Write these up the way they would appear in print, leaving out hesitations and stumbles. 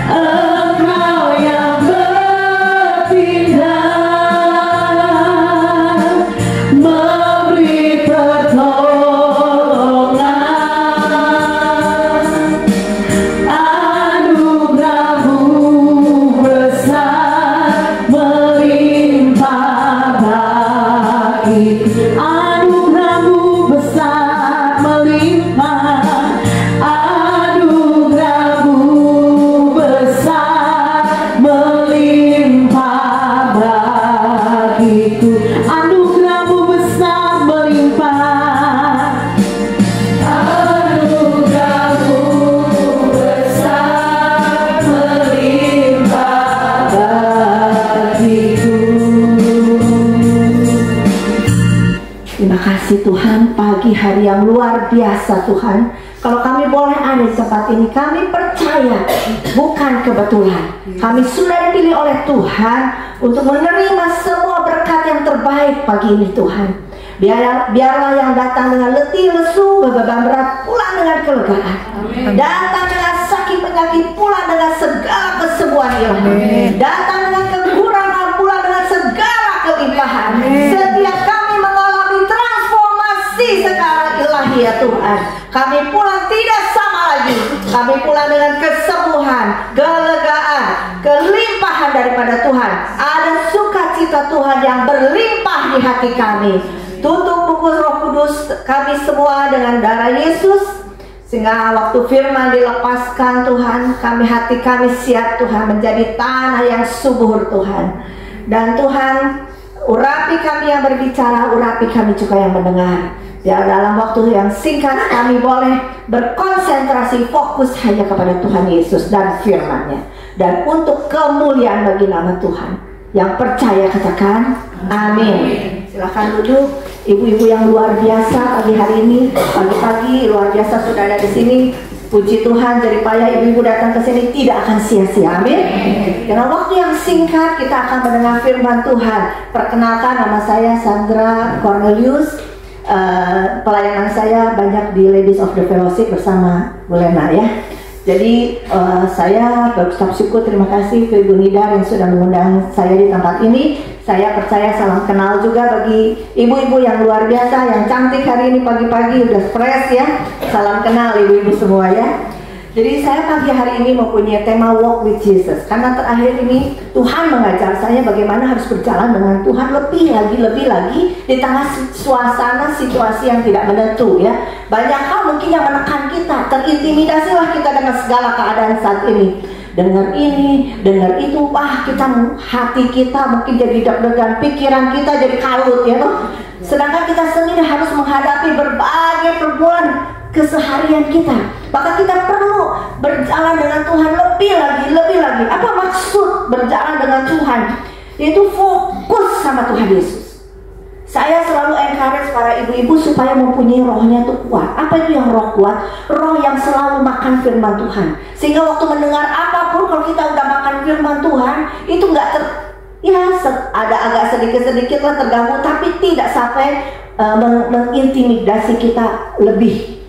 Engkau yang bertindak, memberi pertolongan. Anugerah-Mu besar melimpah bagiku. Anugerah-Mu besar melimpah. Anugerah-Mu besar melimpah bagiku. Anugerah-Mu besar melimpah. Anugerah-Mu besar melimpah bagiku. Terima kasih Tuhan, pagi hari yang luar biasa Tuhan. Kalau kami boleh ada di tempat ini, kami percaya bukan kebetulan. Kami sudah dipilih oleh Tuhan untuk menerima semua berkat yang terbaik pagi ini Tuhan. Biarlah yang datang dengan letih, lesu, beban berat pulang dengan kelegaan. Datang dengan sakit penyakit pulang dengan segala kesembuhan ilahi. Datang dengan kekurangan pulang dengan segala kelimpahan. Setiap kami mengalami transformasi secara ilahi ya Tuhan. Kami pulang tidak sama lagi. Kami pulang dengan kesembuhan, kelegaan, kelimpahan daripada Tuhan. Ada sukacita Tuhan yang berlimpah di hati kami. Tutup bungkus Roh Kudus kami semua dengan darah Yesus, sehingga waktu firman dilepaskan Tuhan, hati kami siap Tuhan menjadi tanah yang subur Tuhan. Dan Tuhan, urapi kami yang berbicara, urapi kami juga yang mendengar. Ya, dalam waktu yang singkat kami boleh berkonsentrasi fokus hanya kepada Tuhan Yesus dan firman-Nya. Dan untuk kemuliaan bagi nama Tuhan. Yang percaya katakan amin. Silahkan duduk. Ibu-ibu yang luar biasa pagi hari ini, pagi-pagi luar biasa sudah ada di sini. Puji Tuhan, jadi payah ibu-ibu datang ke sini tidak akan sia-sia. Amin. Dalam waktu yang singkat kita akan mendengar firman Tuhan. Perkenalkan, nama saya Sandra Cornelius. Pelayanan saya banyak di Ladies of the Fellowship bersama Bu Lena ya. Jadi saya berucap syukur, terima kasih ke Ibu Nida yang sudah mengundang saya di tempat ini. Saya percaya salam kenal juga bagi ibu-ibu yang luar biasa, yang cantik hari ini pagi-pagi udah fresh ya. Salam kenal ibu-ibu semua ya. Jadi saya pagi hari ini mempunyai tema Walk with Jesus. Karena terakhir ini Tuhan mengajar saya bagaimana harus berjalan dengan Tuhan lebih lagi di tengah suasana situasi yang tidak menentu ya. Banyak hal mungkin yang menekan kita, terintimidasilah kita dengan segala keadaan saat ini. Dengar ini, dengar itu, hati kita mungkin jadi deg-degan, pikiran kita jadi kalut ya toh. Sedangkan kita sendiri harus menghadapi berbagai pergumulan keseharian kita. Maka kita perlu berjalan dengan Tuhan lebih lagi. Apa maksud berjalan dengan Tuhan? Yaitu fokus sama Tuhan Yesus. Saya selalu encourage para ibu-ibu supaya mempunyai rohnya itu kuat. Apa itu yang roh kuat? Roh yang selalu makan firman Tuhan. Sehingga waktu mendengar apapun, kalau kita udah makan firman Tuhan, itu nggak ada agak sedikit-sedikit lah terganggu, tapi tidak sampai mengintimidasi kita lebih.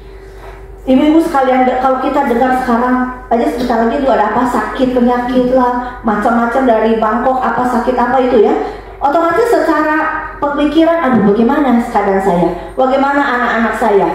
Ibu-ibu sekalian, kalau kita dengar sekarang aja sebentar lagi itu ada apa, sakit, penyakit lah, macam-macam dari Bangkok, apa sakit apa itu ya, otomatis secara pemikiran, aduh bagaimana keadaan saya, bagaimana anak-anak saya,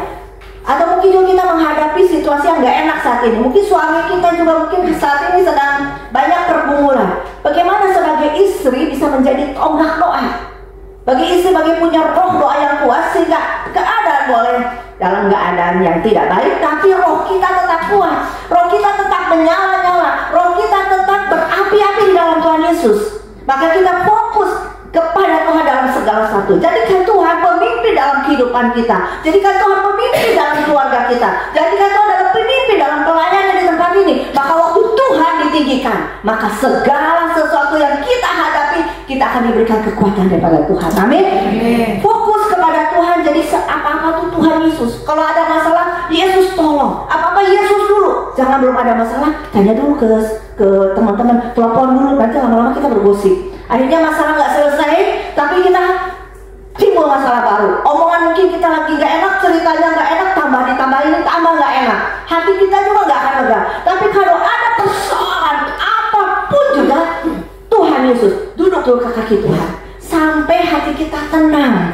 atau mungkin juga kita menghadapi situasi yang gak enak saat ini. Mungkin suami kita juga mungkin saat ini sedang banyak pergumulan. Bagaimana sebagai istri bisa menjadi tonggak doa? Bagi istri, bagi punya roh doa yang kuat, sehingga keadaan boleh dalam keadaan yang tidak baik, tapi roh kita tetap kuat, roh kita tetap menyala-nyala, roh kita tetap berapi-api di dalam Tuhan Yesus. Maka kita fokus kepada Tuhan dalam segala sesuatu. Jadikan Tuhan pemimpin dalam kehidupan kita. Jadikan Tuhan pemimpin dalam keluarga kita. Jadikan Tuhan dalam pemimpin dalam pelayanan di tempat ini. Maka waktu Tuhan ditinggikan, maka segala sesuatu yang kita hadapi, kita akan diberikan kekuatan daripada Tuhan. Amin. Fokus kepada Tuhan. Jadi apa-apa tuh Tuhan Yesus. Kalau ada masalah, Yesus tolong. Apa-apa Yesus dulu. Jangan belum ada masalah, tanya dulu ke teman-teman, telepon dulu. Nanti lama-lama kita bergosip. Akhirnya masalah nggak selesai, tapi kita timbul masalah baru. Omongan mungkin kita lagi nggak enak, ceritanya nggak enak, ditambahin tambah nggak enak. Hati kita juga nggak akan lega. Tapi kalau ada persoalan betul ke kaki Tuhan sampai hati kita tenang.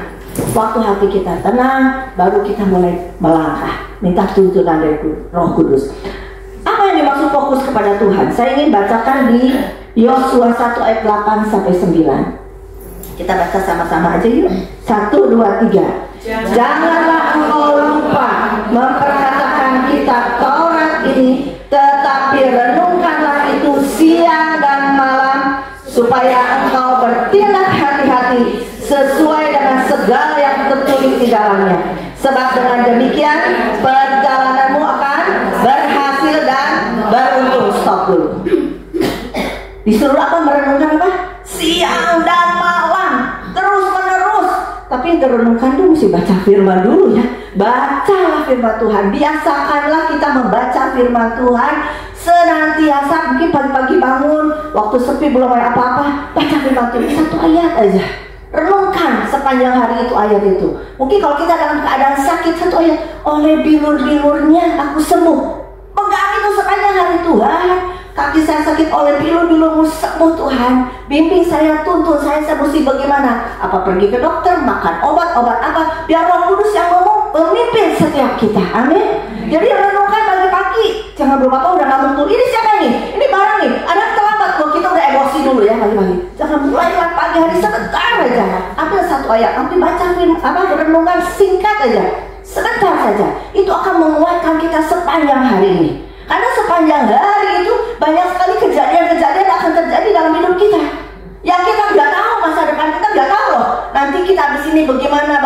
Waktu hati kita tenang, baru kita mulai melangkah, minta tuntunan dari Roh Kudus. Apa yang dimaksud fokus kepada Tuhan? Saya ingin bacakan di Yosua 1 ayat 8 sampai 9. Kita baca sama-sama aja yuk. 1, 2, 3. Janganlah engkau lupa memperkatakan kitab Taurat ini, tetapi renungkanlah itu siang dan malam, supaya engkau bertindak hati-hati sesuai dengan segala yang tertulis di dalamnya. Sebab dengan demikian perjalananmu akan berhasil dan beruntung. Stop dulu. Disuruh apa? Merenungkan apa? Siang dan malam, terus menerus. Tapi yang direnungkan itu mesti baca firman dulu ya. Bacalah firman Tuhan. Biasakanlah kita membaca firman Tuhan senantiasa. Mungkin pagi-pagi bangun, waktu sepi belum ada apa-apa, baca firman Tuhan 1 ayat aja. Renungkan sepanjang hari itu ayat itu. Mungkin kalau kita dalam keadaan sakit, 1 ayat, oleh bilur-bilurnya aku sembuh. Pegang itu sepanjang hari Tuhan. Kaki saya sakit, oleh bilur-bilurmu sembuh Tuhan. Bimbing saya, tuntun saya mesti bagaimana. Apa pergi ke dokter, makan obat-obat apa. Biar Roh Kudus yang ngomong memimpin setiap kita. Amin. Jadi renungkan pagi-pagi. Jangan belum apa udah ngomong tuh. Ini siapa ini? Ini barang nih. Ada terlambat kok, kita udah emosi dulu ya pagi-pagi. Jangan mulailah pagi hari sebentar aja. Ambil 1 ayat, nanti baca renungan singkat aja. Sebentar saja. Itu akan menguatkan kita sepanjang hari ini. Karena sepanjang hari itu banyak sekali kejadian-kejadian akan terjadi dalam hidup kita yang kita nggak tahu, masa depan kita nggak tahu loh. Nanti kita habis ini bagaimana.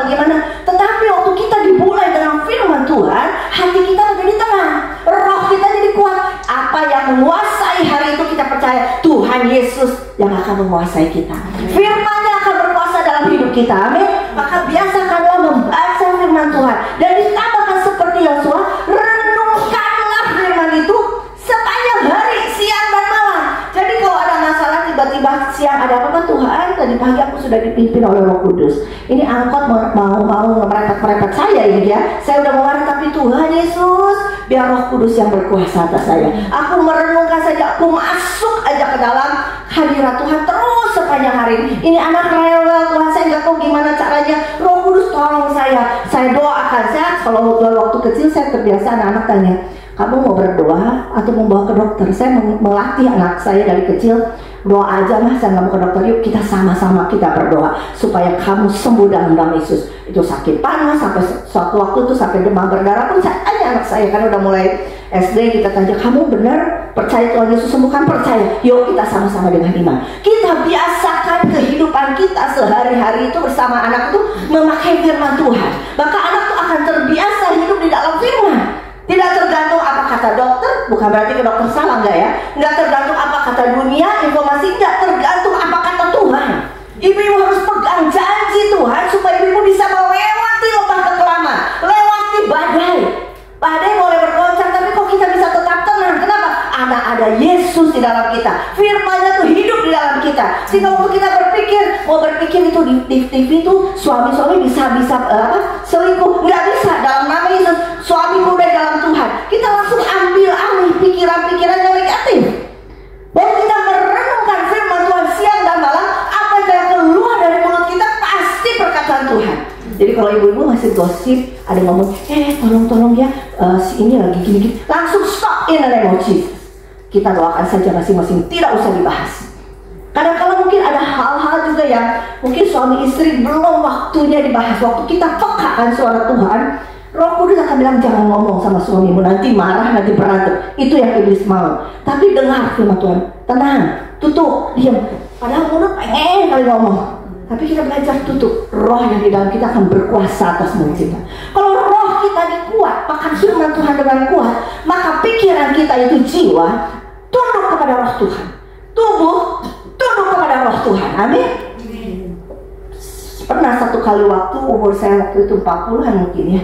Tetapi waktu kita dimulai dengan firman Tuhan, hati kita menjadi tenang, roh kita jadi kuat. Apa yang menguasai hari itu kita percaya Tuhan Yesus yang akan menguasai kita. Firman-Nya akan berkuasa dalam hidup kita. Amin. Maka biasakanlah membaca firman Tuhan dan ditambahkan seperti Yosua, renungkanlah firman itu sepanjang hari, siang dan malam. Jadi kalau ada masalah tiba-tiba siang ada apa Tuhan, tadi pagi aku sudah dipimpin oleh Roh Kudus. Ini angkot mau merepet saya ini ya. Saya udah mau tapi Tuhan Yesus, biar Roh Kudus yang berkuasa atas saya. Aku merenungkan saja, aku masuk aja ke dalam hadirat Tuhan terus sepanjang hari. Ini anak rewel Tuhan, saya nggak tahu gimana caranya. Roh Kudus tolong saya doakan. Saya kalau waktu kecil saya terbiasa anak-anak tanya, kamu mau berdoa atau mau bawa ke dokter? Saya melatih anak saya dari kecil, doa aja mas, saya nggak mau ke dokter, yuk kita sama-sama kita berdoa supaya kamu sembuh dalam nama Yesus. Itu sakit panas sampai suatu waktu itu sampai demam berdarah pun saya tanya anak saya, kan udah mulai SD, kita tanya, kamu benar percaya Tuhan Yesus sembuhkan? Percaya. Yuk kita sama-sama dengan iman. Kita biasakan kehidupan kita sehari-hari itu bersama anak itu memakai firman Tuhan. Maka anak itu akan terbiasa hidup di dalam firman. Tidak tergantung apa kata dokter, bukan berarti ke dokter salah enggak ya. Enggak tergantung apa kata dunia, informasi, enggak tergantung apa kata Tuhan. Ibu-ibu harus pegang janji Tuhan supaya ibu bisa melewati lembah kekelaman, lewati badai. Badai boleh bergoncang, tapi kok kita bisa tetap tenang? Kenapa? Ada Yesus di dalam kita. Firman-Nya tuh hidup di dalam kita. Sehingga waktu kita mau berpikir itu di TV itu suami-suami bisa selingkuh, nggak bisa. Dalam nama Yesus, suamiku udah dalam Tuhan. Kita langsung ambil alih pikiran-pikiran yang negatif. Bahwa kita merenungkan firman Tuhan siang dan malam, apa yang keluar dari mulut kita pasti perkataan Tuhan. Jadi kalau ibu-ibu masih gosip, ada ngomong, tolong ya, si ini lagi gini-gini, langsung stop in the name of Jesus. Kita doakan saja masing-masing, tidak usah dibahas. Kadang-kadang mungkin ada hal-hal juga yang mungkin suami istri belum waktunya dibahas. Waktu kita pekakan suara Tuhan, Roh Kudus akan bilang jangan ngomong sama suamimu, nanti marah, nanti berantem. Itu yang iblis mau. Tapi dengar firman Tuhan, tenang, tutup, diam. Padahal mulut pengen kali ngomong, tapi kita belajar tutup. Roh yang di dalam kita akan berkuasa atas mulut kita. Kalau roh kita dikuat, pakai firman Tuhan dengan kuat, maka pikiran kita itu jiwa tunduk kepada roh Tuhan, tubuh tunduk kepada roh Tuhan. Amin. Pernah satu kali waktu umur saya waktu itu 40-an mungkin ya,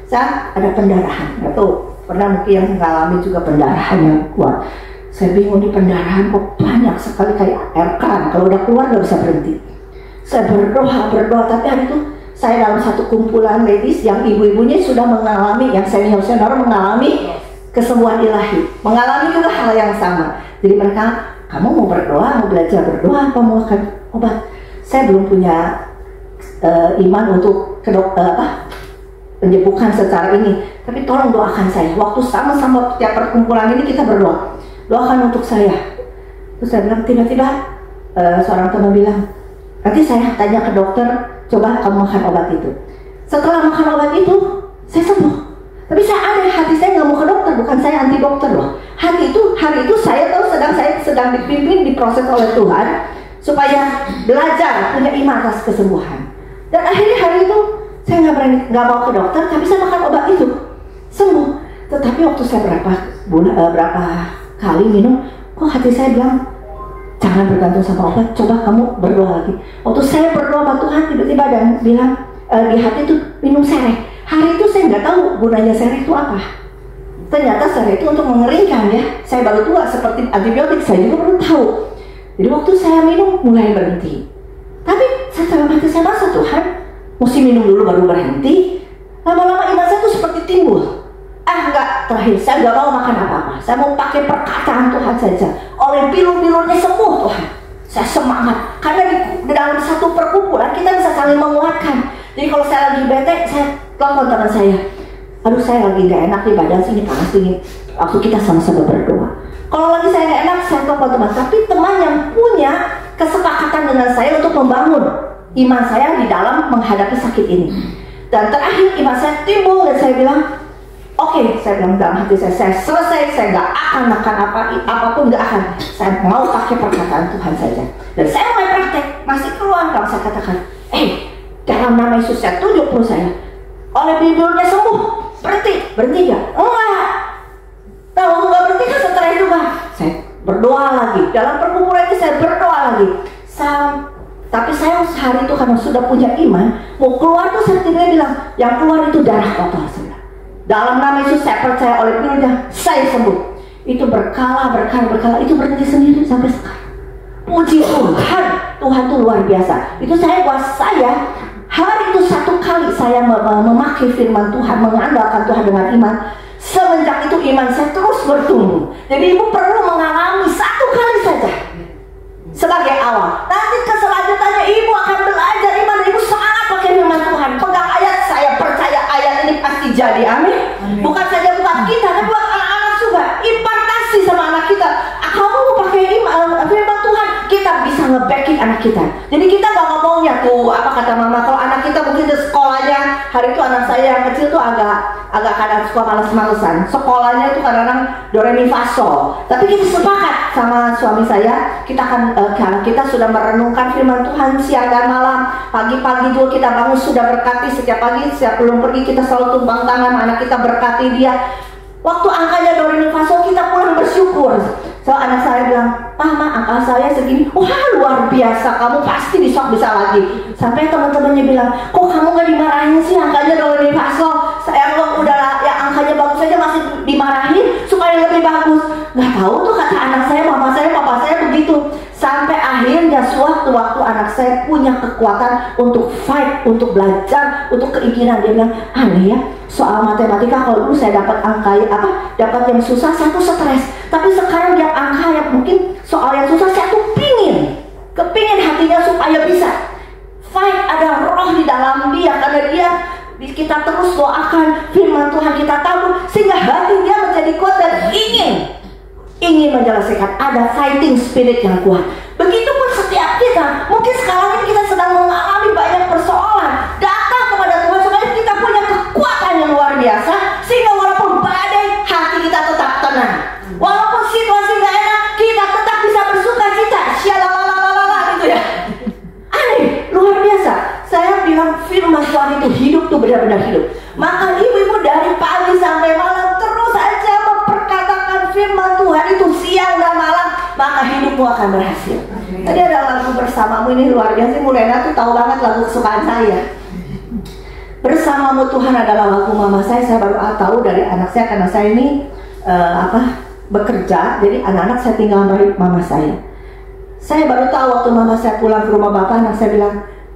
saya ada pendarahan, atau pernah mungkin yang mengalami juga pendarahan yang kuat. Saya bingung di pendarahan kok banyak sekali kayak air keran, kalau udah keluar nggak bisa berhenti. Saya berdoa, tapi hari itu saya dalam satu kumpulan ladies yang ibu-ibunya sudah mengalami, yang senior mengalami kesembuhan ilahi, mengalami juga hal yang sama. Jadi mereka kamu mau berdoa, mau belajar berdoa, apa mau makan obat? Saya belum punya iman untuk penyembuhan secara ini, tapi tolong doakan saya. Waktu sama-sama tiap perkumpulan ini kita berdoa, doakan untuk saya. Terus saya bilang, tiba-tiba seorang teman bilang, nanti saya tanya ke dokter, coba kamu makan obat itu. Setelah makan obat itu, saya sembuh. Tapi saya aneh, hati saya nggak mau ke dokter, bukan saya anti dokter loh. Hari itu saya tahu saya sedang dipimpin, diproses oleh Tuhan supaya belajar punya iman atas kesembuhan. Dan akhirnya hari itu saya nggak mau ke dokter, tapi saya makan obat itu sembuh. Tetapi waktu saya berapa kali minum, kok hati saya bilang jangan bergantung sama obat, coba kamu berdoa lagi. Waktu saya berdoa sama Tuhan, tiba-tiba dan bilang di hati itu minum sereh. Hari itu saya nggak tahu gunanya sereh itu apa. Ternyata sereh itu untuk mengeringkan ya. Saya baru tua, seperti antibiotik saya juga baru tahu. Jadi waktu saya minum mulai berhenti. Tapi setelah hati saya masa Tuhan, mesti minum dulu baru berhenti. Lama-lama iman saya itu seperti timbul. Enggak, terakhir saya nggak mau makan apa-apa. Saya mau pakai perkataan Tuhan saja. Oleh pilur-pilurnya sembuh Tuhan. Saya semangat. Karena di dalam satu perkumpulan kita bisa saling menguatkan. Jadi kalau saya lagi bete, saya telepon teman saya. Aduh, saya lagi nggak enak nih, badan sini panas dingin. Waktu kita sama-sama berdoa. Kalau lagi saya nggak enak, saya telepon teman. Tapi teman yang punya kesepakatan dengan saya untuk membangun iman saya di dalam menghadapi sakit ini. Dan terakhir iman saya timbul dan saya bilang, oke, saya bilang dalam hati saya selesai, saya nggak akan makan apapun nggak akan. Saya mau pakai perkataan Tuhan saja. Dan saya mulai praktek, masih keluar kalau saya katakan, dalam nama Yesus saya tunjuk perut saya. Oleh bibirnya sembuh, berhenti nggak? Enggak. Tahu nggak berhenti kan setelah itu kan? Saya berdoa lagi. Dalam perkumpulan ini saya berdoa lagi. Tapi saya hari itu karena sudah punya iman, mau keluar tuh saya tidak bilang, yang keluar itu darah kotor saya. Dalam nama Yesus saya percaya oleh bibirnya saya sembuh. Itu berkala, itu berhenti sendiri sampai sekarang. Puji Tuhan, Tuhan itu luar biasa. Itu saya buat saya. Hari itu satu kali saya memakai firman Tuhan, mengandalkan Tuhan dengan iman. Semenjak itu iman saya terus bertumbuh. Jadi ibu perlu mengalami satu kali saja sebagai awal. Nanti keselanjutannya ibu akan belajar iman. Ibu semangat pakai firman Tuhan. Pegang ayat, saya percaya ayat ini pasti jadi. Amin. Bukan saja buat kita, tapi buat anak-anak juga. Impartasi sama anak kita. Kamu pakai firman Tuhan, kita bisa nge-backing anak kita. Jadi kita gak ngomongnya tuh apa kata mama. Kalau anak kita mungkin di sekolahnya, hari itu anak saya yang kecil tuh agak kadang suka males-malesan. Sekolahnya itu kadang-kadang do re mi fa sol. Tapi kita sepakat sama suami saya, kita sudah merenungkan firman Tuhan siang dan malam. Pagi-pagi juga kita bangun sudah berkati setiap pagi, setiap belum pergi kita selalu tumpang tangan anak kita, berkati dia. Waktu angkanya do re mi fa sol kita pulang bersyukur. So anak saya bilang, "Mama, angka saya segini." Wah, luar biasa, kamu pasti besok bisa lagi. Sampai teman-temannya bilang, "Kok kamu gak dimarahin sih angkanya do re mi fa sol? Saya udah ya angkanya bagus saja masih dimarahin supaya lebih bagus." Gak tahu tuh kata anak saya, mama saya, papa saya begitu. Sampai akhirnya suatu waktu anak saya punya kekuatan untuk fight, untuk belajar, untuk keinginan. Dia bilang, aneh ya, soal matematika kalau dulu saya dapat dapat yang susah, saya tuh stres. Tapi sekarang dia angka yang mungkin soal yang susah, saya tuh kepingin hatinya supaya bisa fight. Ada roh di dalam dia, karena dia kita terus doakan firman Tuhan, kita tahu sehingga hati dia menjadi kuat dan ingin menyelesaikan. Ada fighting spirit yang kuat. Begitupun setiap kita. Mungkin sekarang ini kita sedang mengalami banyak persoalan. Datang kepada Tuhan supaya kita punya kekuatan yang luar biasa, sehingga walaupun badai, hati kita tetap tenang. Walaupun situasi gak enak, kita tetap bisa bersuka cita. Syalalalala gitu ya. Aneh, luar biasa. Saya bilang firman Tuhan itu hidup tuh, benar-benar hidup. Maka ibu-ibu dari pagi sampai malam terus aja memperkatakan firman Tuhan itu siang dan malam, maka hidupmu akan berhasil. Tadi ada lagu Bersamamu, ini luar biasa. Mulena tuh tahu banget lagu kesukaan saya. Bersamamu Tuhan adalah lagu mama saya. Saya baru tahu dari anak saya, karena saya ini bekerja, jadi anak-anak saya tinggal sama mama saya. Saya baru tahu waktu mama saya pulang ke rumah bapak, anak saya bilang,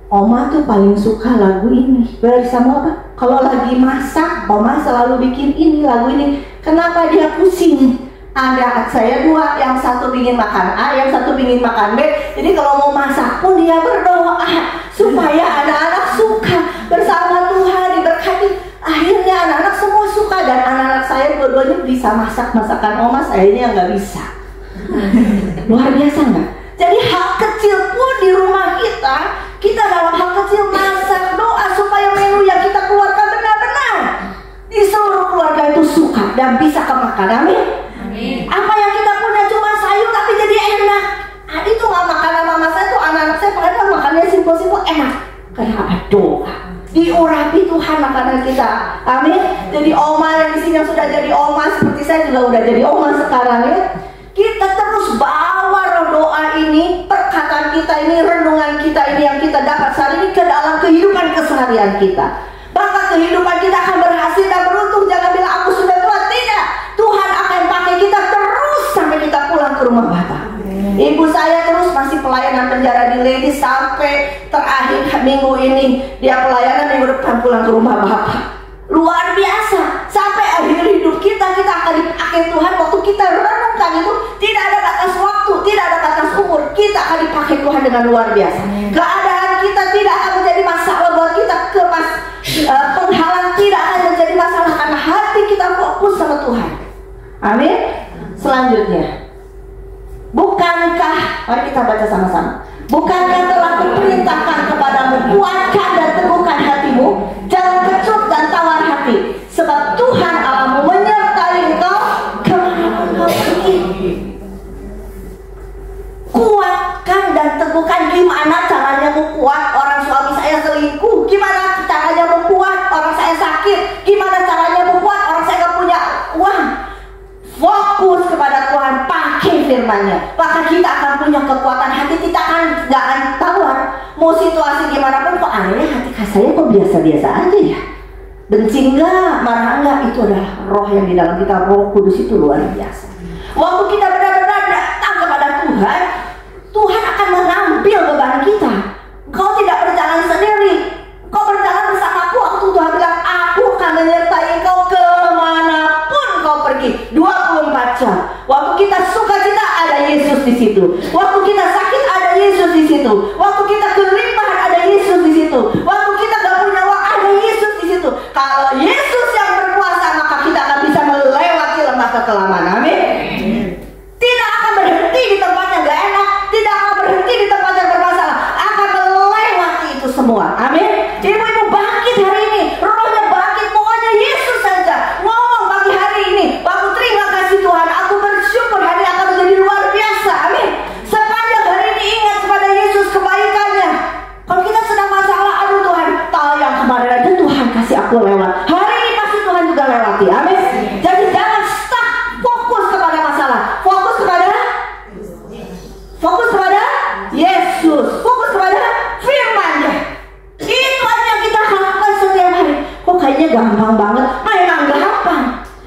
Oma tuh paling suka lagu ini. Bersama apa? Kalau lagi masak, Oma selalu bikin ini, lagu ini. Kenapa dia pusing? Ada saya dua, yang satu ingin makan A, yang satu ingin makan B. Jadi kalau mau masak pun dia berdoa supaya anak-anak suka bersama Tuhan, diberkati. Akhirnya anak-anak semua suka, dan anak-anak saya dua-duanya bisa masak masakan oma, saya ini yang nggak bisa. Luar biasa nggak? Jadi hal kecil pun di rumah kita dalam hal kecil masak, doa supaya menu yang kita keluarkan benar-benar di seluruh keluarga itu suka dan bisa kemakan. Amin. Apa yang kita punya cuma sayur tapi jadi enak. Itu nggak makanan mama saya tuh, anak-anak saya padahal makannya simpel-simpel enak. Kenapa? Doa. Diurapi Tuhan makanan kita. Amin. Jadi oma yang di sini yang sudah jadi oma, seperti saya juga udah jadi oma sekarang ya. Kita terus bawa roh doa ini, perkataan kita ini, renungan kita ini yang kita dapat saat ini ke dalam kehidupan keseharian kita. Maka kehidupan kita akan berhasil dan beruntung. Jangan bilang aku sudah tua, tidak. Tuhan akan pakai kita terus sampai kita pulang ke rumah Bapa. Ibu saya terus masih pelayanan penjara di Lady sampai terakhir minggu ini. Dia pelayanan, minggu depan pulang ke rumah Bapa. Luar biasa. Sampai akhir hidup kita akan dipakai Tuhan. Waktu kita renungkan itu, tidak ada batas waktu, tidak ada batas umur. Kita akan dipakai Tuhan dengan luar biasa. Keadaan kita tidak akan menjadi masalah buat kita. Penghalang tidak akan menjadi masalah karena hati kita fokus sama Tuhan. Amin. Selanjutnya, bukankah, mari kita baca sama-sama. Bukankah telah kuperintahkan kepadamu, kuatkan dan teguhkan hatimu, jangan kecut dan tawar hati, sebab Tuhan Allahmu menyertai engkau kemanapun kau pergi. Kuatkan dan teguhkan. Gimana caranya mau kuat? Orang suami saya selingkuh. Gimana caranya mau kuat? Orang saya sakit. Gimana caranya mau kuat? Orang saya gak punya uang. Fokus kepada Tuhan, pakai firman-Nya, maka kita akan punya kekuatan hati. Kita gak akan tawar. Mau situasi gimana pun, kok anehnya hati saya kok biasa-biasa aja ya. Benci enggak, marah enggak, itu adalah roh yang di dalam kita. Roh Kudus itu luar biasa. Waktu kita benar-benar datang kepada Tuhan, Tuhan akan mengambil beban kita. Kau tidak berjalan sendiri, kau berjalan bersamaku. Waktu Tuhan bilang, aku akan menyertai kau kemanapun kau pergi. 24 jam. Waktu kita sukacita, ada Yesus di situ. Waktu kita sakit, ada Yesus di situ. Waktu kita kelimpahan, ada Yesus di situ. Waktu kita gak punya uang, ada Yesus di situ. Kalau Yesus yang berkuasa, maka kita akan bisa melewati lembah kekelaman. Amin. Tidak akan berhenti di tempat yang gak enak, tidak akan berhenti di tempat yang bermasalah, akan melewati itu semua. Amin. Ibu-ibu bangkit hari ini, rohnya bangkit, pokoknya Yesus saja ngomong pagi hari ini. Aku terima kasih Tuhan, aku bersyukur hari akan menjadi luar biasa. Amin. Sepanjang hari ini ingat kepada Yesus, kebaikannya. Kalau kita sedang masalah, aduh Tuhan, tahu yang kemarin aja Tuhan kasih aku lewat, hari ini pasti Tuhan juga lewati. Amin. Jadi jangan stuck, fokus kepada masalah, fokus kepada Yesus, fokus kepada firman-Nya. Itu aja yang kita lakukan setiap hari. Kok kayaknya gampang banget? Memang gampang.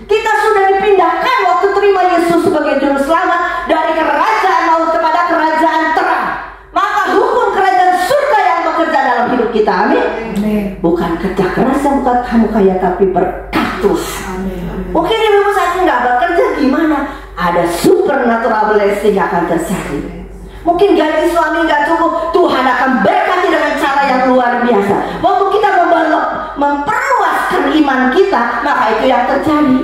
Kita sudah dipindahkan waktu terima Yesus sebagai juru selamat dari kerajaan maut kepada kerajaan terang. Maka hukum kerajaan surga yang bekerja dalam hidup kita. Amin. Bukan kerja keras yang bukan kamu kaya, tapi berkat Tuhan. Mungkin ibu saya nggak bekerja, gimana? Ada supernatural blessing yang akan terjadi. Mungkin gaji suami nggak cukup, Tuhan akan berkati dengan cara yang luar biasa. Waktu kita memperluaskan iman kita, maka itu yang terjadi.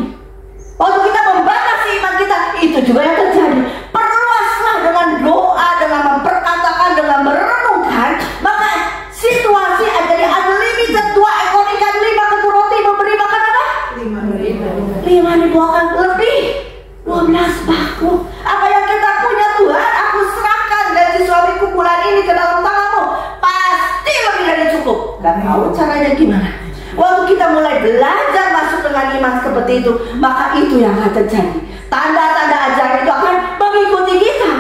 Waktu kita membatasi iman kita, itu juga yang terjadi. Perluaslah dengan doa, dengan memperkatakan, dengan merenungkan, maka situasi jadi unlimited. 2 ekor ikan, 5 ketur roti, memberi makan apa? 5.000 akan lebih 12 paku. Apa yang kita punya Tuhan, aku serahkan gaji suamiku bulan ini ke dalam tanganmu, pasti lebih dari cukup. Gak tahu caranya gimana. Waktu kita mulai belajar masuk dengan iman seperti itu, maka itu yang akan terjadi. Tanda-tanda ajaib itu akan mengikuti kita.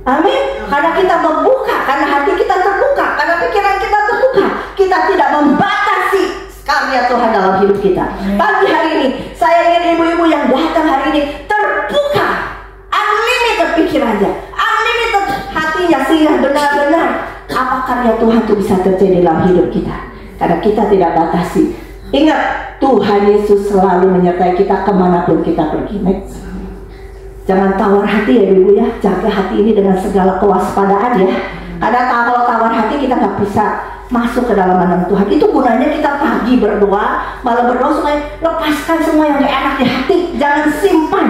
Amin. Karena kita membuka, karena hati kita terbuka, karena pikiran kita terbuka, kita tidak membatasi karya Tuhan dalam hidup kita. Pagi hari ini saya ingin ibu-ibu yang datang hari ini terbuka, unlimited pikirannya, unlimited hatinya, sehingga benar-benar apa karya Tuhan itu bisa terjadi dalam hidup kita. Karena kita tidak batasi Ingat, Tuhan Yesus selalu menyertai kita kemanapun kita pergi. Next. Jangan tawar hati ya Ibu ya. Jaga hati ini dengan segala kewaspadaan ya. Karena kalau tawar hati kita nggak bisa masuk ke dalam mandat Tuhan. Itu gunanya kita pagi berdoa, malam berdoa supaya lepaskan semua yang gak enak di hati. Jangan simpan.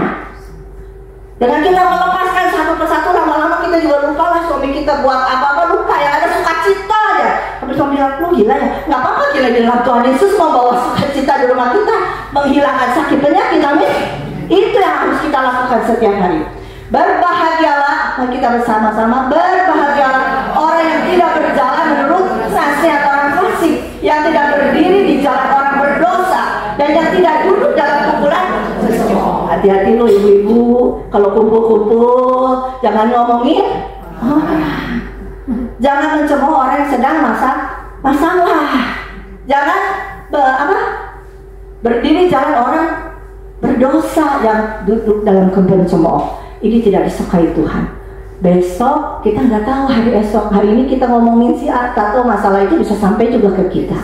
Dengan kita melepaskan satu persatu, lama-lama kita juga lupa lah suami kita buat apa-apa, lupa ya, ada sukacita aja. Tapi suami bilang, lu gila ya? Gak apa-apa, gila di dalam Tuhan Yesus mau bawa sukacita di rumah kita, menghilangkan sakit penyakit, amin. Itu yang harus kita lakukan setiap hari. Berbahagialah, kita bersama-sama, berbahagialah orang yang tidak berjalan menurut nasihat orang fasik, yang tidak berdiri di jalan orang berdosa, dan yang tidak duduk dalam kumpulan sesat. Hati-hati lo ibu-ibu, kalau kumpul-kumpul jangan ngomongin orang, jangan mencemooh orang yang sedang masalah, jangan berdiri jalan orang berdosa yang duduk dalam kumpulan cemooh. Ini tidak disukai Tuhan. Besok kita nggak tahu hari esok. Hari ini kita ngomongin si atau masalah itu bisa sampai juga ke kita.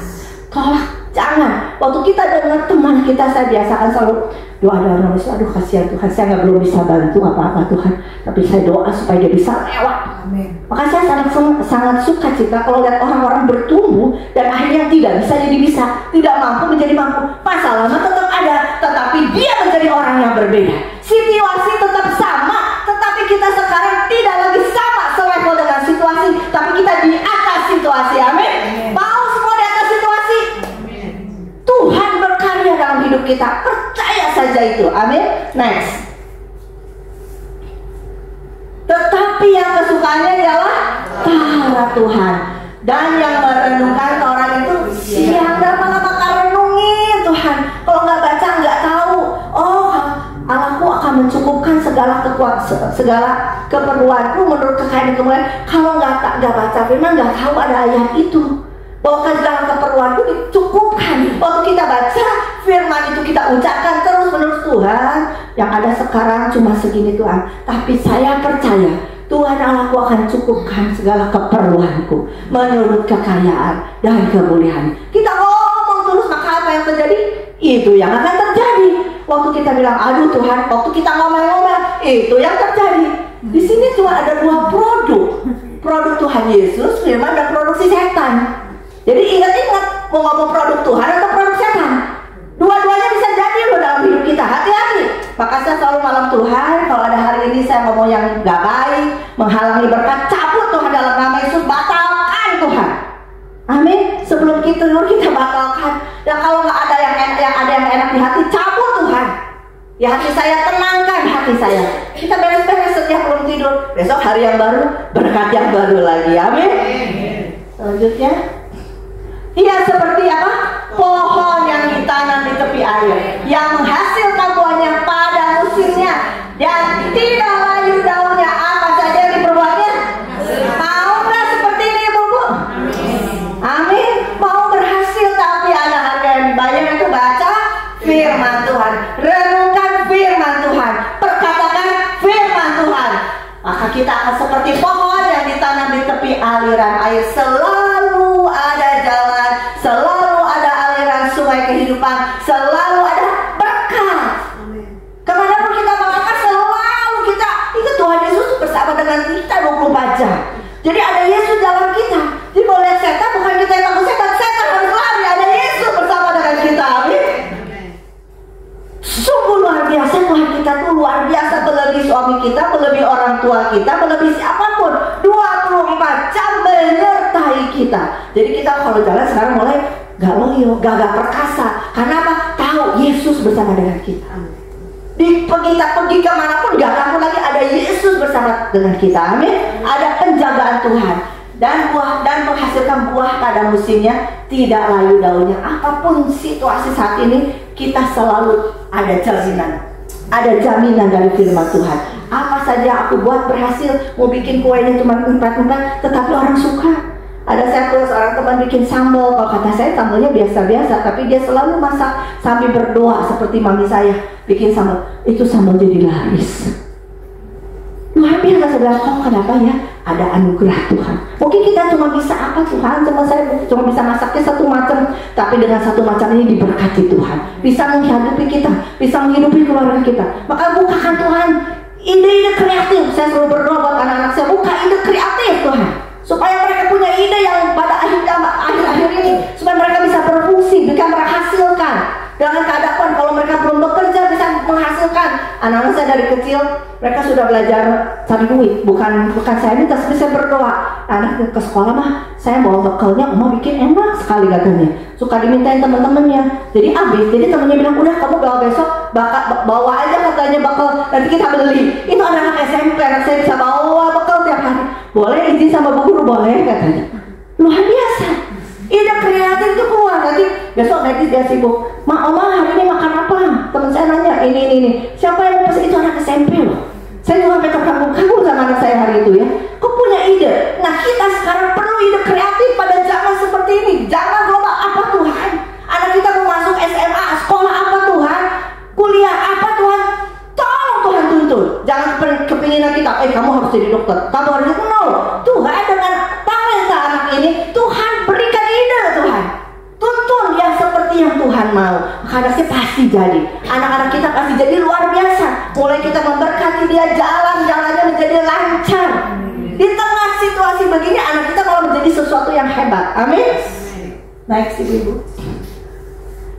Tolak, jangan. Waktu kita dengar teman kita, saya biasakan selalu doa dalam aduh kasihan Tuhan, saya belum bisa bantu apa-apa Tuhan, tapi saya doa supaya dia bisa lewat. Amin. Maka saya sangat suka cita kalau lihat orang-orang bertumbuh dan akhirnya tidak bisa jadi bisa, tidak mampu menjadi mampu. Masalahnya tetap ada, tetapi dia menjadi orang yang berbeda. Situasi tetap sama, tetapi kita sekarang tidak lagi sama selevel dengan situasi, tapi kita di atas situasi. Amin. Mau semua di atas situasi. Amin. Tuhan berkarya dalam hidup kita, percaya saja itu. Amin. Next. Tetapi yang kesukaannya ialah Taurat Tuhan, dan yang merenungkan Taurat itu siang dan malam akan renungin Tuhan. Kalau nggak baca nggak tahu. Oh, Allahku akan mencukupkan segala keperluanku menurut kekayaan kemuliaan. Kalau nggak baca firman, nggak tahu ada ayat itu bahwa segala keperluanku dicukupkan. Waktu kita baca firman itu, kita ucapkan terus menerus, Tuhan yang ada sekarang cuma segini Tuhan, tapi saya percaya Tuhan Allahku akan cukupkan segala keperluanku menurut kekayaan dan kemuliaan. Kita ngomong terus, maka apa yang terjadi? Itu yang akan terjadi. Waktu kita bilang aduh Tuhan, waktu kita ngomel-ngomel, itu yang terjadi. Di sini cuma ada dua produk Tuhan Yesus, firman, dan produksi setan. Jadi ingat-ingat, mau ngomong produk Tuhan atau produk setan, dua-duanya bisa jadi loh dalam hidup kita. Hati-hati. Maka saya selalu malam Tuhan, kalau ada hari ini saya ngomong yang gak baik, menghalangi berkat, cabut Tuhan dalam nama Yesus, batalkan Tuhan. Amin. Sebelum kita tidur kita batalkan. Dan kalau nggak ada yang enak di hati, cabut Tuhan. Di hati saya, tenangkan hati saya. Kita beres-beres setiap belum tidur. Besok hari yang baru, berkat yang baru lagi. Amin. Selanjutnya, ia seperti apa? Pohon yang ditanam di tepi air, yang menghasilkan buahnya pada musimnya, dan tidak layu daunnya. Apa saja yang diperbuatnya? Mau nggak seperti ini ibu-ibu? Amin. Mau berhasil tapi ada harga yang dibayar, itu baca firman Tuhan, renungkan firman Tuhan, perkatakan firman Tuhan. Maka kita akan seperti pohon yang ditanam di tepi aliran air. Selalu ada jalan, selalu ada aliran sungai kehidupan, selalu ada berkat. Kemanapun kita melangkah, selalu kita itu Tuhan Yesus bersama dengan kita 24 jam. Jadi ada Yesus dalam kita. Jadi mau lihat setan, bukan kita yang takut setan, setan harus lari. Ada Yesus bersama dengan kita. Amin. Sungguh luar biasa Tuhan kita tuh, luar biasa, melebihi suami kita, melebihi orang tua kita, melebihi siapapun. 24 jam menyertai kita. Jadi kita kalau jalan sekarang mulai gak loyo, gagah perkasa. Karena apa? Tahu Yesus bersama dengan kita. Kita pergi kemanapun gak takut lagi, ada Yesus bersama dengan kita. Amin. Ada penjagaan Tuhan, dan menghasilkan buah pada musimnya, tidak layu daunnya. Apapun situasi saat ini, kita selalu ada jaminan dari firman Tuhan. Apa saja aku buat berhasil. Mau bikin kuenya cuma 4, tetapi orang suka. Ada saya seorang teman bikin sambal, kalau kata saya sambalnya biasa-biasa, tapi dia selalu masak sambil berdoa seperti mami saya bikin sambal. Itu sambal jadi laris. Luar biasa saya bilang, kok kenapa ya? Ada anugerah Tuhan. Mungkin kita cuma bisa apa Tuhan? Saya cuma bisa masaknya satu macam, tapi dengan satu macam ini diberkati Tuhan. Bisa menghidupi kita, bisa menghidupi keluarga kita. Maka bukakan Tuhan ide-ide kreatif. Saya selalu berdoa buat anak-anak saya, buka ide kreatif Tuhan, supaya mereka punya ide yang pada akhir-akhir ini, supaya mereka bisa berfungsi, bisa menghasilkan. Dengan keadaan kalau mereka belum bekerja bisa menghasilkan. Anak-anak saya dari kecil mereka sudah belajar cari duit. Bukan saya minta, tapi saya berdoa. Anak ke sekolah mah saya bawa bekalnya, Oma bikin enak sekali katanya. Suka dimintain teman-temannya. Jadi habis, jadi temannya bilang udah kamu bawa besok, bawa aja katanya bekal, nanti kita beli. Itu anak-anak SMP, anak saya bisa bawa bekal tiap hari. Boleh izin sama bu guru, boleh katanya. Luar biasa. Ide kreatif itu keluar. Nanti besok dia sibuk, Ma, Oma hari ini makan apa? Teman saya nanya, ini. Siapa yang mau pesan? Itu anak SMP loh. Saya juga sampai terkagum-kagum sama anak saya hari itu ya. Kok punya ide? Nah kita sekarang perlu ide kreatif pada zaman seperti ini. Zaman global apa Tuhan? Anak kita mau masuk SMA, sekolah apa Tuhan? Kuliah apa Tuhan? Tolong Tuhan tuntun. Jangan kepinginan kita, kamu harus jadi dokter, kamu harus jadi Tuhan dengan talenta anak ini, Tuhan berikan ide Tuhan. Tuntun yang seperti yang Tuhan mau. Anaknya pasti jadi. Anak-anak kita pasti jadi luar biasa. Mulai kita memberkati dia, jalan-jalannya menjadi lancar. Di tengah situasi begini, anak kita malah menjadi sesuatu yang hebat. Amin. Naik sih ibu.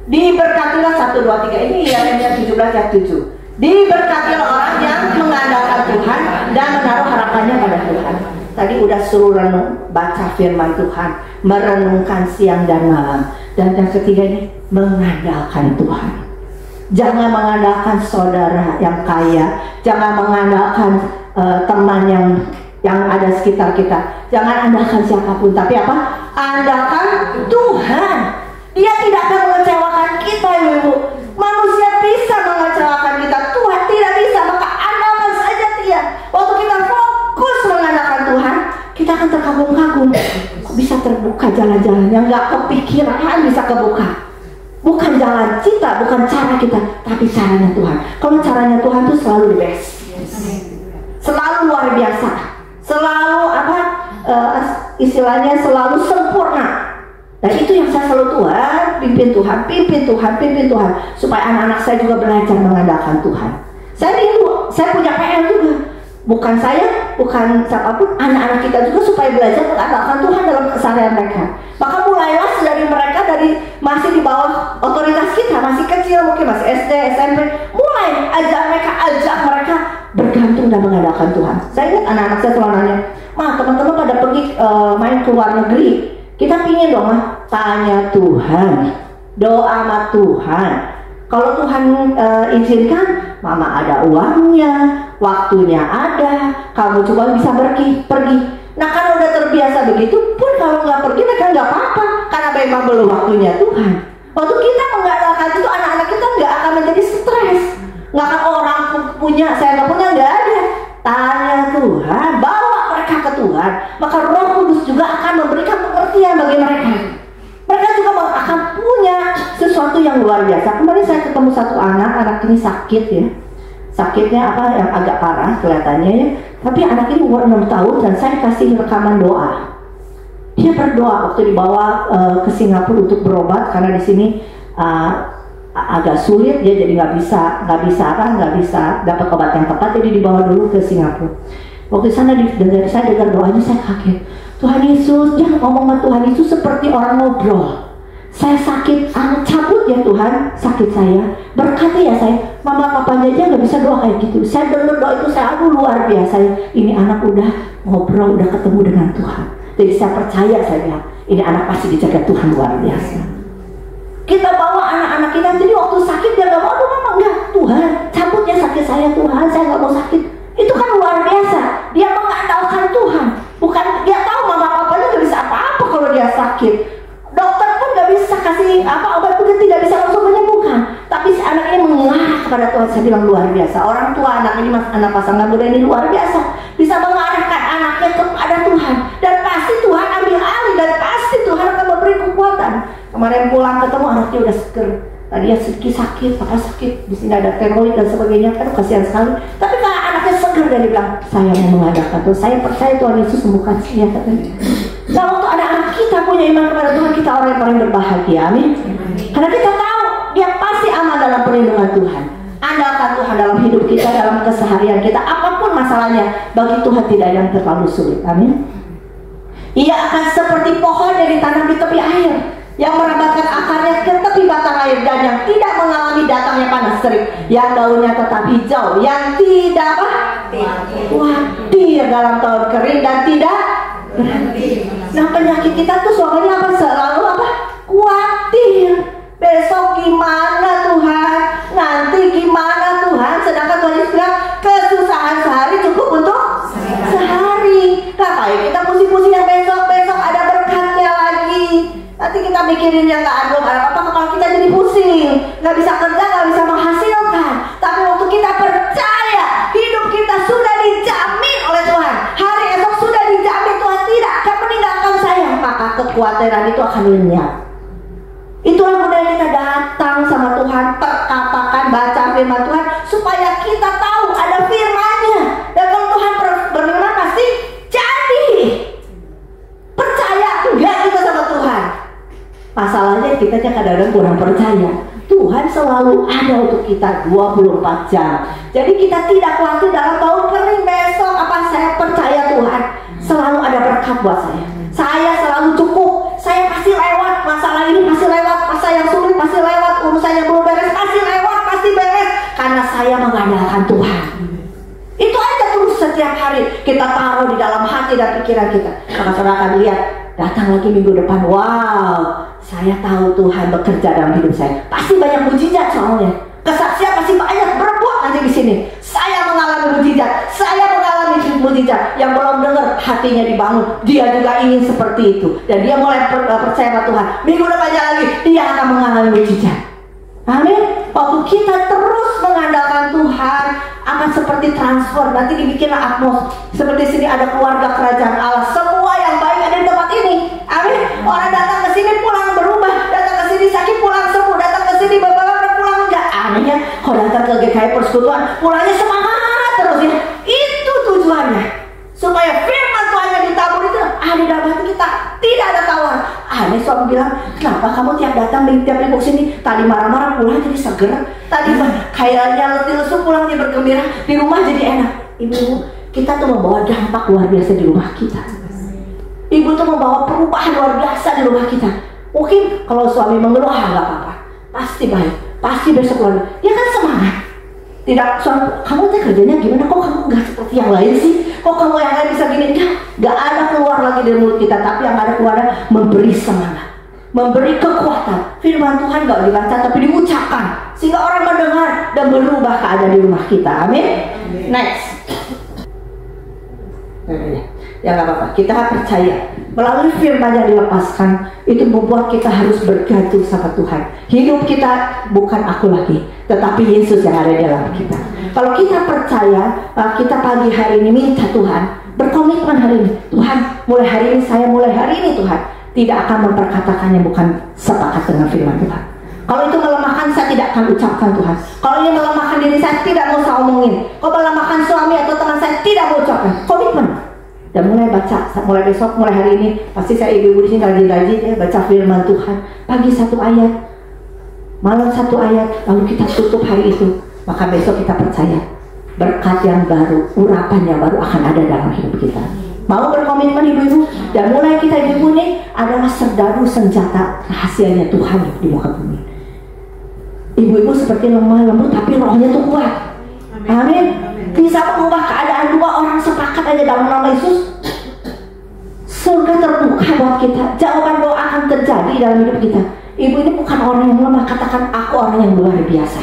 Diberkatilah 1, 2, 3. Ini Yeremia 17 ayat 7. Diberkatilah orang yang mengandalkan Tuhan dan menaruh harapannya pada Tuhan. Tadi udah suruh renung, baca firman Tuhan, merenungkan siang dan malam. Dan yang ketiga ini, mengandalkan Tuhan. Jangan mengandalkan saudara yang kaya, jangan mengandalkan teman yang ada sekitar kita. Jangan andalkan siapapun, tapi apa? Andalkan Tuhan. Dia tidak akan mengecewakan kita, ibu. Manusia bisa mengecewakan kita, Tuhan tidak bisa. Maka andalkan saja dia. Waktu kita fokus mengandalkan Tuhan, kita akan terkagum-kagum. Kok bisa terbuka jalan-jalan yang gak kepikiran bisa kebuka. Bukan jalan kita, bukan cara kita, tapi caranya Tuhan. Kalau caranya Tuhan itu selalu the best, selalu luar biasa, selalu istilahnya selalu sempurna. Dan itu yang saya selalu Tuhan, pimpin Tuhan, supaya anak-anak saya juga belajar mengandalkan Tuhan. Saya punya PR juga. Bukan saya, bukan siapapun, anak-anak kita juga supaya belajar mengandalkan Tuhan dalam keseharian mereka. Maka mulailah dari mereka, dari masih di bawah otoritas kita, masih kecil, mungkin masih SD, SMP, mulai ajak mereka bergantung dan mengandalkan Tuhan. Saya ingat anak-anak saya selalu nanya, Ma, teman-teman pada pergi main ke luar negeri, kita pingin dong, Ma, tanya Tuhan, doa sama Tuhan. Kalau Tuhan izinkan, Mama ada uangnya, waktunya ada, kamu coba bisa pergi. Nah kalau udah terbiasa begitu pun, kalau nggak pergi mereka nggak apa-apa, karena memang belum waktunya Tuhan. Waktu kita mengandalkan itu, anak-anak kita nggak akan menjadi stres. Nggak akan orang punya, saya nggak punya, nggak ada. Tanya Tuhan, bawa mereka ke Tuhan, maka Roh Kudus juga akan memberikan pengertian bagi mereka. Mereka juga akan punya sesuatu yang luar biasa. Kemarin saya ketemu satu anak ini sakit ya. Sakitnya apa yang agak parah kelihatannya ya. Tapi anak ini umur 6 tahun dan saya kasih rekaman doa. Dia berdoa waktu dibawa ke Singapura untuk berobat, karena di sini agak sulit dia, jadi nggak bisa dapat obat yang tepat, jadi dibawa dulu ke Singapura. Waktu di sana saya dengar doanya, saya kaget. Tuhan Yesus, jangan ngomong sama Tuhan Yesus seperti orang ngobrol. Saya sakit, cabut ya Tuhan sakit saya. Berkati ya saya, mama papanya aja nggak bisa doa kayak gitu. Saya dengar doa itu, saya luar biasa ya. Ini anak udah ngobrol, udah ketemu dengan Tuhan. Jadi saya percaya, saya bilang, ini anak pasti dijaga Tuhan luar biasa. Kita bawa anak-anak kita, jadi waktu sakit dia nggak mau, aduh mama enggak, Tuhan cabut ya sakit saya Tuhan, saya nggak mau sakit. Itu kan luar biasa. Dia mengandalkan Tuhan. Bukan dia tahu mama papanya nggak bisa apa-apa kalau dia sakit. Dokter pun nggak bisa kasih obat pun tidak bisa langsung menyembuhkan. Tapi si anak ini mengarah kepada Tuhan. Saya bilang luar biasa. Orang tua anak ini, anak pasangan muda ini luar biasa. Bisa mengarahkan anaknya kepada Tuhan. Dan pasti Tuhan ambil alih, dan pasti Tuhan akan memberi kekuatan. Kemarin pulang ketemu anaknya udah seger. Tadi ya sedikit sakit, apa sakit, di sini ada teroid dan sebagainya, kan kasihan sekali. Tapi kalau anaknya seger dan dia bilang, saya mau mengadakan Tuhan, saya percaya Tuhan Yesus sembuhkan saya. Nah, waktu ada anak kita punya iman kepada Tuhan, kita orang yang paling berbahagia. Amin. Karena kita tahu dia pasti aman dalam perlindungan Tuhan. Andalkan Tuhan dalam hidup kita, dalam keseharian kita, apapun masalahnya, bagi Tuhan tidak ada yang terlalu sulit. Amin. Ia akan seperti pohon yang ditanam di tepi air, yang merambatkan akarnya ke tepi batang air, dan yang tidak mengalami datangnya panas terik, yang daunnya tetap hijau, yang tidak khawatir dalam tahun kering, dan tidak berhenti. Nah, penyakit kita tuh soalnya apa? Selalu apa? Khawatir. Besok gimana Tuhan? Nanti gimana Tuhan? Sedangkan Tuhan Yesus bilang, kesusahan sehari cukup untuk sehari. Ngapain kita pusing-pusing yang besok ada berkatnya lagi? Nanti kita mikirin yang gak ada apa-apa, kalau kita jadi pusing, gak bisa kerja, gak bisa menghasilkan. Tapi waktu kita percaya, hidup kita sudah dijamin oleh Tuhan, hari esok sudah dijamin Tuhan tidak akan meninggalkan saya, maka kekhawatiran itu akan lenyap. Itulah budaya kita datang sama Tuhan, perkatakan, baca firman Tuhan, supaya kita tahu ada firman-Nya. Dan kalau Tuhan berfirman pasti jadi. Percaya enggak kita sama Tuhan? Masalahnya kita kadang-kadang kurang percaya. Tuhan selalu ada untuk kita 24 jam. Jadi kita tidak khawatir dalam tahun kering besok apa, saya percaya Tuhan selalu ada berkat buat saya. Saya selalu cukup, saya pasti lewat, masalah ini pasti lewat, masalah yang sulit pasti lewat, urusan yang belum beres pasti lewat, pasti beres, karena saya mengandalkan Tuhan. Itu aja terus setiap hari kita taruh di dalam hati dan pikiran kita. Maka saudara akan lihat, datang lagi minggu depan, wow, saya tahu Tuhan bekerja dalam hidup saya. Pasti banyak mujizat soalnya. Kesaksian pasti banyak berbuat nanti di sini. Saya mengalami mujizat, saya mengalami mujizat. Yang belum dengar hatinya dibangun, dia juga ingin seperti itu, dan dia mulai percaya pada Tuhan. Minggu depannya lagi dia akan mengalami mujizat. Amin. Waktu kita terus mengandalkan Tuhan, akan seperti transfer. Nanti dibikinlah atmos. Seperti sini ada keluarga kerajaan Allah. Semua yang baik ada di tempat ini. Amin. Orang datang ke sini pulang berubah, datang ke sini sakit pulang sembuh, datang ke sini bapak pulang enggak. Aneh ya. Kalau datang ke GKI Persekutuan, pulangnya semangat terus ya. Itu tujuannya, supaya firman Tuhan yang ditabur itu ada di dalam hati kita, tidak ada tawar. Aneh, suami bilang, kenapa kamu tiap datang tiap minggu sini, tadi marah-marah pulang jadi seger, tadi kayaknya letih-lesu pulang dia bergembira, di rumah jadi enak. Ibu, kita tuh membawa dampak luar biasa di rumah kita. Ibu tuh membawa perubahan luar biasa di rumah kita. Mungkin kalau suami mengeluh, nggak apa-apa, pasti baik, pasti besok lagi dia kan semangat. Tidak, suami, kamu tuh kerjanya gimana? Kok kamu nggak seperti yang lain sih? Kok kamu yang lain bisa gini? Nggak ada keluar lagi dari mulut kita, tapi yang ada keluar memberi semangat, memberi kekuatan. Firman Tuhan nggak dibaca tapi diucapkan, sehingga orang mendengar dan berubah keadaan di rumah kita. Amin. Next. Ya nggak apa-apa, kita percaya melalui firman yang dilepaskan itu membuat kita harus bergantung sama Tuhan. Hidup kita bukan aku lagi, tetapi Yesus yang ada di dalam kita. Kalau kita percaya, kita pagi hari ini minta Tuhan, berkomitmen hari ini, Tuhan mulai hari ini, saya mulai hari ini Tuhan tidak akan memperkatakannya bukan sepakat dengan firman Tuhan. Kalau itu melemahkan, saya tidak akan ucapkan Tuhan. Kalau ini melemahkan diri saya, tidak mau saya omongin. Kalau melemahkan suami atau teman saya, tidak mau ucapkan. Komitmen. Dan mulai baca, mulai besok, mulai hari ini, pasti saya ibu-ibu di sini rajin-rajin ya baca firman Tuhan. Pagi 1 ayat, malam 1 ayat, lalu kita tutup hari itu. Maka besok kita percaya berkat yang baru, urapan yang baru akan ada dalam hidup kita. Mau berkomitmen ibu-ibu? Dan mulai kita ibu-ibu ini adalah serdadu senjata rahasianya Tuhan di muka bumi. Ibu-ibu seperti lemah lembut, tapi rohnya tuh kuat. Amin. Bisa mengubah keadaan 2 orang sepakat aja dalam nama Yesus. Surga terbuka buat kita. Jawaban doa akan terjadi dalam hidup kita. Ibu ini bukan orang yang lemah. Katakan, aku orang yang luar biasa.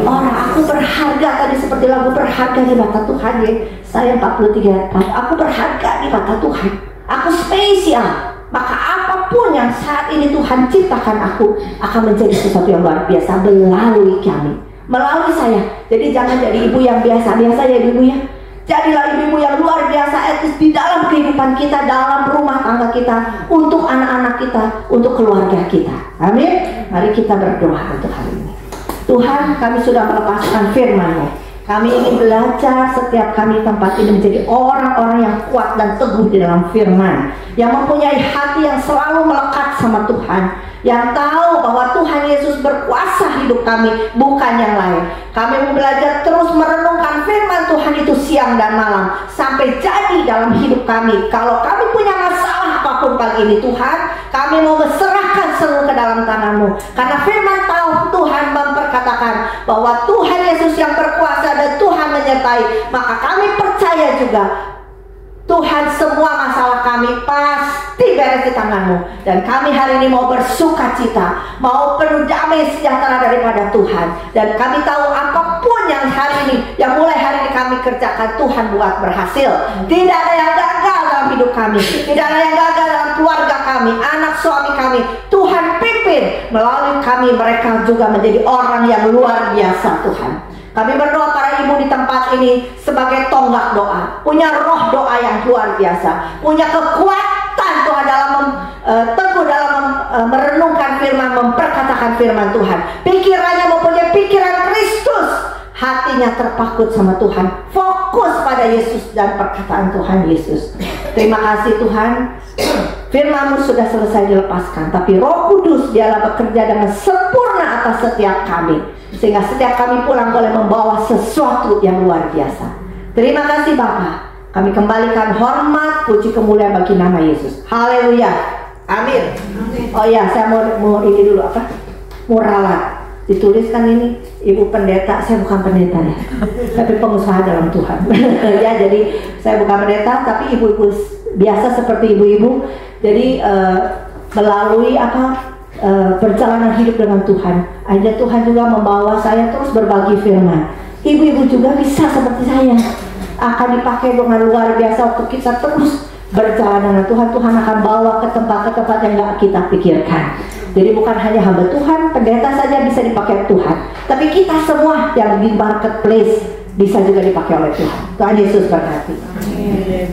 Orang aku berharga. Tadi seperti lagu berharga di mata Tuhan ya. Saya 43. Aku berharga di mata Tuhan. Aku spesial. Maka apapun yang saat ini Tuhan ciptakan aku akan menjadi sesuatu yang luar biasa melalui kami, melalui saya. Jadi jangan jadi ibu yang biasa-biasa ya ibu ya. Jadilah ibu-ibu yang luar biasa etis di dalam kehidupan kita, dalam rumah tangga kita, untuk anak-anak kita, untuk keluarga kita. Amin. Mari kita berdoa untuk hari ini. Tuhan, kami sudah melepaskan firman-Mu. Kami ingin belajar setiap kami di tempat ini menjadi orang-orang yang kuat dan teguh di dalam firman, yang mempunyai hati yang selalu melekat sama Tuhan, yang tahu bahwa Tuhan Yesus berkuasa hidup kami, bukan yang lain. Kami belajar terus merenungkan firman Tuhan itu siang dan malam, sampai jadi dalam hidup kami. Kalau kami punya masalah apapun pagi ini, Tuhan, kami mau berserahkan seluruh ke dalam tangan-Mu. Karena firman tahu Tuhan memperkatakan bahwa Tuhan Yesus yang berkuasa dan Tuhan menyertai. Maka kami percaya juga Tuhan, semua masalah kami pasti beres di tangan-Mu. Dan kami hari ini mau bersuka cita, mau penuh damai sejahtera daripada Tuhan. Dan kami tahu apapun yang hari ini, yang mulai hari ini kami kerjakan, Tuhan buat berhasil. Tidak ada yang gagal dalam hidup kami, tidak ada yang gagal dalam keluarga kami, anak suami kami. Tuhan pimpin melalui kami, mereka juga menjadi orang yang luar biasa, Tuhan. Kami berdoa para ibu di tempat ini sebagai tonggak doa, punya roh doa yang luar biasa, punya kekuatan Tuhan dalam teguh dalam merenungkan firman, memperkatakan firman Tuhan. Pikirannya mempunyai pikiran Kristus, hatinya terpaku sama Tuhan, fokus pada Yesus dan perkataan Tuhan Yesus. Terima kasih Tuhan, firman-Mu sudah selesai dilepaskan, tapi Roh Kudus dialah bekerja dengan sempurna atas setiap kami, sehingga setiap kami pulang boleh membawa sesuatu yang luar biasa. Terima kasih Bapa. Kami kembalikan hormat, puji, kemuliaan bagi nama Yesus. Haleluya. Amin. Oh ya, saya mau ini dulu apa? Mau ralat. Dituliskan ini, Ibu Pendeta. Saya bukan pendeta ya, tapi pengusaha dalam Tuhan. Ya, jadi saya bukan pendeta, tapi ibu-ibu biasa seperti ibu-ibu. Jadi melalui perjalanan hidup dengan Tuhan, akhirnya Tuhan juga membawa saya terus berbagi firman. Ibu-ibu juga bisa seperti saya, akan dipakai dengan luar biasa untuk kita terus berjalan dengan Tuhan. Tuhan akan bawa ke tempat-tempat yang gak kita pikirkan. Jadi bukan hanya hamba Tuhan, pendeta saja bisa dipakai Tuhan, tapi kita semua yang di marketplace bisa juga dipakai oleh Tuhan. Tuhan Yesus berkati. Amin.